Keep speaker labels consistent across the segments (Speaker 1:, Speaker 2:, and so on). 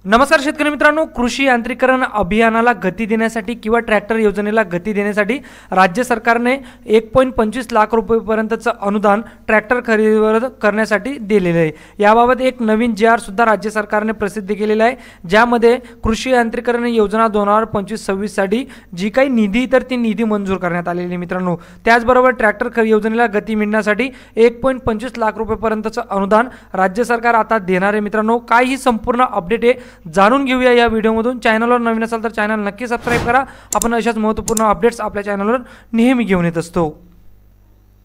Speaker 1: नमस्कार शेतकरी मित्रांनो, कृषी यांत्रिकरण अभियानाला गती देण्यासाठी किंवा ट्रॅक्टर योजनेला गती देण्यासाठी राज्य सरकारने 1.25 लाख रुपयेपर्यंतचं अनुदान ट्रॅक्टर खरेदीवर करण्यासाठी दिलेले आहे। याबाबत एक नवीन जी आर सुद्धा राज्य सरकारने प्रसिद्ध केलेला आहे, ज्यामध्ये कृषी यांत्रिकरण योजना 2025-26 साठी जी काही निधी तर ती निधी मंजूर करण्यात आलेली आहे मित्रांनो। त्याचबरोबर ट्रॅक्टर योजनेला गती मिळण्यासाठी 1.25 लाख रुपयेपर्यंतचं अनुदान राज्य सरकार आता देणार आहे मित्रांनो। काय ही संपूर्ण अपडेट आहे जाणून घेऊया या व्हिडिओमधून। चॅनलवर नवीन असाल तर चॅनल नक्की सबस्क्राइब करा। आपण अशाच महत्त्वपूर्ण अपडेट्स आपल्या चॅनलवर नेहमी घेऊन येत असतो।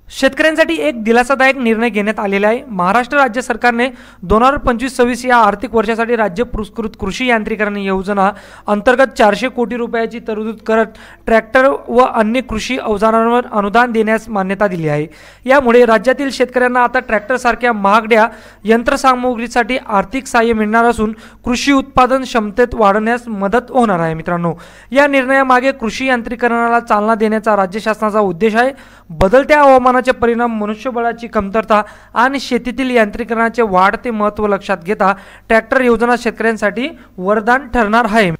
Speaker 1: शेतकऱ्यांसाठी एक दिलासादायक निर्णय घेण्यात आलेला आहे। महाराष्ट्र राज्य सरकारने 2025-26 या आर्थिक वर्षासाठी राज्य पुरस्कृत कृषी यांत्रिकरण योजना अंतर्गत 400 कोटी रुपयाची तरतूद करत ट्रॅक्टर व अन्य कृषी अवजारांवर अनुदान देण्यास मान्यता दिली आहे। यामुळे राज्यातील शेतकऱ्यांना आता ट्रॅक्टर सारख्या महागड्या यंत्रसामुग्रीसाठी आर्थिक सहाय्य मिळणार असून कृषी उत्पादन क्षमतेत वाढवण्यास मदत होणार आहे मित्रांनो। या निर्णयामागे कृषी यांत्रिकरणाला चालना देण्याचा राज्य शासनाचा उद्देश आहे। बदलत्या हवामानाचे परिणाम, मनुष्यबळाची कमतरता आणि शेतीतील यांत्रिकरणाचे वाढते महत्त्व लक्षात घेता ट्रॅक्टर योजना शेतकऱ्यांसाठी वरदान ठरणार आहे।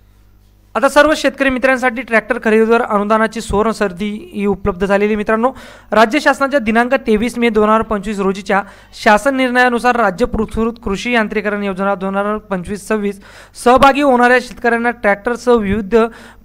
Speaker 1: आता सर्व शेतकरी मित्रांसाठी ट्रॅक्टर खरेदीवर अनुदानाची सुवर्ण संधी ही उपलब्ध झालेली मित्रांनो। राज्य शासनाच्या दिनांक 23 मे 2025 रोजीच्या शासन निर्णयानुसार राज्य पुरस्कृत कृषी यांत्रिकरण योजना 2025-26 सहभागी होणाऱ्या शेतकऱ्यांना ट्रॅक्टरसह विविध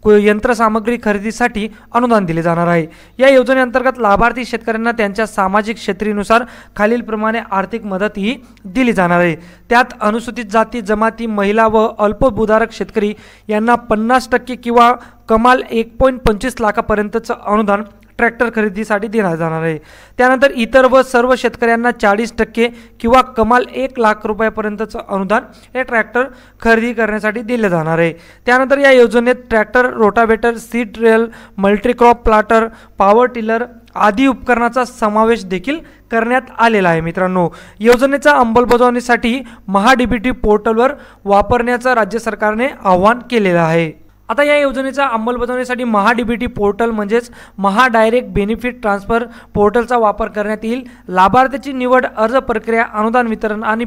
Speaker 1: यंत्रसामग्री खरेदीसाठी अनुदान दिले जाणार आहे। या योजनेअंतर्गत लाभार्थी शेतकऱ्यांना त्यांच्या सामाजिक क्षेत्रीनुसार खालीलप्रमाणे आर्थिक मदत ही दिली जाणार आहे। त्यात अनुसूचित जाती जमाती, महिला व अल्पभूधारक शेतकरी यांना 50% किंवा कमाल 1.25 लाखापर्यंतचं अनुदान ट्रॅक्टर खरेदीसाठी देण्यात जाणार आहे। त्यानंतर इतर व सर्व शेतकऱ्यांना 40% किंवा कमाल 1 लाख रुपयापर्यंतचं अनुदान हे ट्रॅक्टर खरेदी करण्यासाठी दिले जाणार आहे। त्यानंतर या योजनेत tractor, rotavator, seed drill, multicrop planter, power tiller आदी उपकरणाचा समावेश देखील करण्यात आलेला आहे मित्रांनो। योजनेच्या अंमलबजावणीसाठी महाडीबीटी पोर्टलवर वापरण्याचं राज्य सरकारने आवाहन केलेलं आहे। आता या योजनेच्या अंमलबजावणीसाठी महाडीबीटी पोर्टल म्हणजेच महा डायरेक्ट बेनिफिट ट्रान्सफर पोर्टलचा वापर करण्यात येईल। लाभार्थ्याची निवड, अर्ज प्रक्रिया, अनुदान वितरण आणि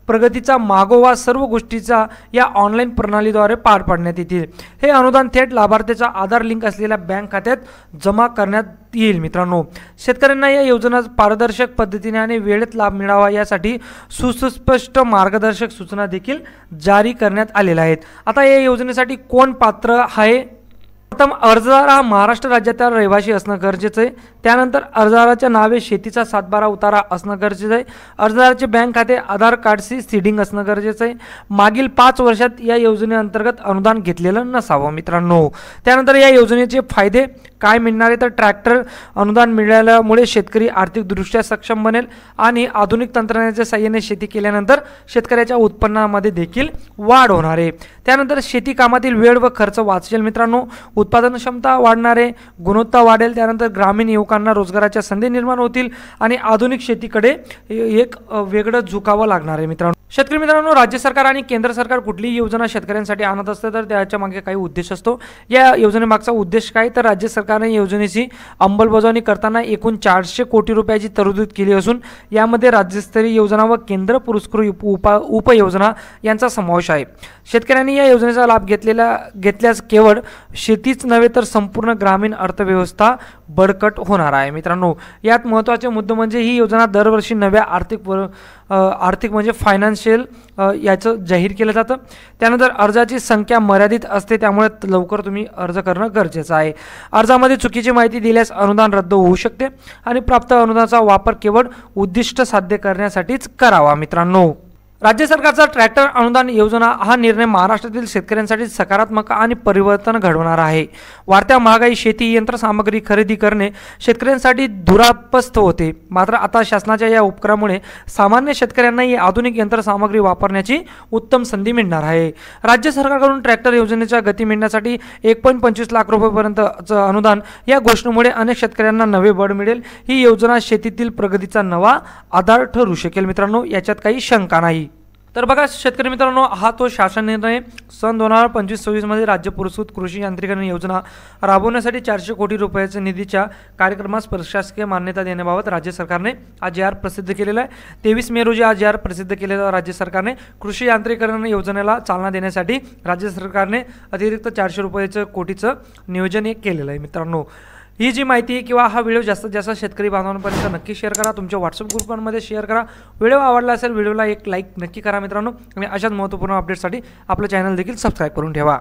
Speaker 1: प्रगतीचा मागोवा सर्व गोष्टीचा या ऑनलाईन प्रणालीद्वारे पार पाडण्यात येतील। हे अनुदान थेट लाभार्थ्याचा आधार लिंक असलेल्या बँक खात्यात जमा करण्यात येईल मित्रांनो। शेतकऱ्यांना या योजना पारदर्शक पद्धतीने आणि वेळेत लाभ मिळावा यासाठी सुस्पष्ट मार्गदर्शक सूचना देखील जारी करण्यात आलेल्या आहेत। आता या योजनेसाठी कोण पात्र आहे? प्रथम अर्जदार हा महाराष्ट्र राज्याचा रहिवासी असणं गरजेचं आहे। त्यानंतर अर्जदाराच्या नावे शेतीचा सातबारा उतारा असणं गरजेचं आहे। अर्जदाराचे बँक खाते आधार कार्डशी सीडिंग असणं गरजेचं आहे। मागील 5 वर्षात या योजनेअंतर्गत अनुदान घेतलेलं नसावं मित्रांनो। त्यानंतर या योजनेचे फायदे काय मिळणार आहे तर ट्रॅक्टर अनुदान मिळाल्यामुळे शेतकरी आर्थिकदृष्ट्या सक्षम बनेल आणि आधुनिक तंत्रज्ञानाच्या साहाय्याने शेती केल्यानंतर शेतकऱ्याच्या उत्पन्नामध्ये देखील वाढ होणार आहे। त्यानंतर शेती कामातील वेळ व खर्च वाचेल मित्रांनो। उत्पादन क्षमता वाढणार आहे, गुणवत्ता वाढेल। त्यानंतर ग्रामीण युवकांना रोजगाराच्या संधी निर्माण होतील आणि आधुनिक शेतीकडे एक वेगळं झुकावं लागणार आहे मित्रांनो। शेतकरी मित्रांनो, राज्य सरकार आणि केंद्र सरकार कुठलीही योजना शेतकऱ्यांसाठी आणत असते तर त्याच्या मागे काही उद्देश असतो। या योजनेमागचा उद्देश काय तर राज्य सरकारने योजनेची अंमलबजावणी करताना एकूण 400 कोटी रुपयाची तरतूद केली असून यामध्ये राज्यस्तरीय योजना व केंद्र पुरस्कृत उपयोजना यांचा समावेश आहे। शेतकऱ्यांनी या योजनेचा लाभ घेतल्यास केवळ शेतीच नव्हे तर संपूर्ण ग्रामीण अर्थव्यवस्था बळकट होणार आहे मित्रांनो। यात महत्त्वाचे मुद्दे म्हणजे ही योजना दरवर्षी नव्या आर्थिक म्हणजे फायनान्शियल याचं जाहीर केलं जातं। त्यानंतर अर्जाची संख्या मर्यादित असते, त्यामुळे लवकर तुम्ही अर्ज करणं गरजेचं आहे। अर्जामध्ये चुकीची माहिती दिल्यास अनुदान रद्द होऊ शकते आणि प्राप्त अनुदानाचा वापर केवळ उद्दिष्ट साध्य करण्यासाठीच करावा मित्रांनो। राज्य सरकारचा ट्रॅक्टर अनुदान योजना हा निर्णय महाराष्ट्रातील शेतकऱ्यांसाठी सकारात्मक आणि परिवर्तन घडवणार आहे। वाढत्या महागाई, शेती यंत्रसामग्री खरेदी करणे शेतकऱ्यांसाठी दुरापस्त होते, मात्र आता शासनाच्या या उपक्रमामुळे सामान्य शेतकऱ्यांनाही आधुनिक यंत्रसामग्री वापरण्याची उत्तम संधी मिळणार आहे। राज्य सरकारकडून ट्रॅक्टर योजनेच्या गती मिळण्यासाठी 1.25 लाख रुपयेपर्यंतचं अनुदान या घोषणेमुळे अनेक शेतकऱ्यांना नवे बळ मिळेल। ही योजना शेतीतील प्रगतीचा नवा आधार ठरू शकेल मित्रांनो, याच्यात काही शंका नाही। तर बघा शेतकरी मित्रांनो, हा तो शासन निर्णय सन 2025-26 मध्ये राज्य पुरस्कृत कृषी यांत्रिकरण योजना राबवण्यासाठी 400 कोटी रुपयाच्या निधीच्या कार्यक्रमास प्रशासकीय मान्यता देण्याबाबत राज्य सरकारने आज JR प्रसिद्ध केलेला आहे। 23 मे रोजी आज JR प्रसिद्ध केलेला राज्य सरकारने कृषी यांत्रिकरण योजनेला चालना देण्यासाठी राज्य सरकारने अतिरिक्त 400 रुपयाचं कोटीचं नियोजन केलेलं आहे। मित्रांनो, ही जी माहिती किंवा हा व्हिडिओ जास्तीत जास्त शेतकरी बांधवांपर्यंत नक्की शेअर करा, तुमच्या व्हॉट्सअप ग्रुपांमध्ये शेअर करा। व्हिडिओ आवडला असेल व्हिडिओला एक लाईक नक्की करा मित्रांनो, आणि अशाच महत्त्वपूर्ण अपडेट्ससाठी आपलं चॅनल देखील सबस्क्राईब करून ठेवा।